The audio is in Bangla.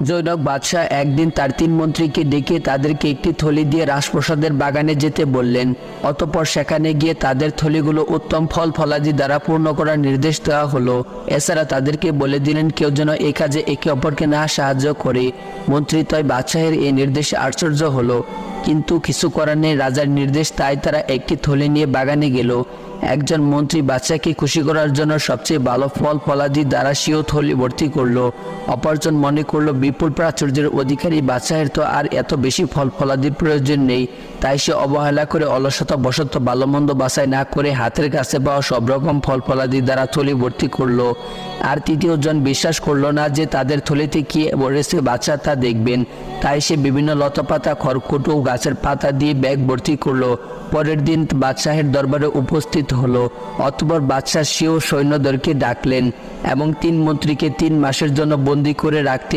জনক বাদশাহ একদিন তার 3 মন্ত্রীকে ডেকে তাদেরকে একটি থলি দিয়ে রাজপ্রাসাদের বাগানে যেতে বললেন। অতঃপর সেখানে গিয়ে তাদের থলিগুলো উত্তম ফল ফলাদি দ্বারা পূর্ণ করার নির্দেশ দেওয়া হলো। এছাড়া তাদেরকে বলে দিলেন কেউ যেন এই কাজে একে অপরকে না সাহায্য করে। মন্ত্রীদ্বয় বাদশাহের এই নির্দেশে আশ্চর্য হলো, কিন্তু কিছু করার নেই, রাজার নির্দেশ, তাই তারা একটি থলি নিয়ে বাগানে গেল। একজন মন্ত্রী বাদশাহকে খুশি করার জন্য সবচেয়ে ভালো ফল ফলাদি দ্বারা সেও থলি ভর্তি করলো। অপরজন মনে করলো বিপুল প্রাচুর্যের অধিকারী বাদশাহের তো আর এত বেশি ফল ফলাদির প্রয়োজন নেই, তাই সে অবহেলা করে অলসতা বশত ভালো মন্দ বাছাই না করে হাতের কাছে পাওয়া সব রকম ফল ফলাদি দ্বারা থলি ভর্তি করলো। আর তৃতীয়জন বিশ্বাস করলো না যে তাদের থলিতে কি রয়েছে বাদশাহ তা দেখবেন, তাই সে বিভিন্ন লতাপাতা, খড়কুটো ও গাছের পাতা দিয়ে ব্যাগ ভর্তি করলো। পরের দিন বাদশাহের দরবারে উপস্থিত হলো। অতঃপর বাদশাহ সেও সৈন্যদেরকে ডাকলেন এবং 3 মন্ত্রীকে 3 মাসের জন্য বন্দী করে রাখতে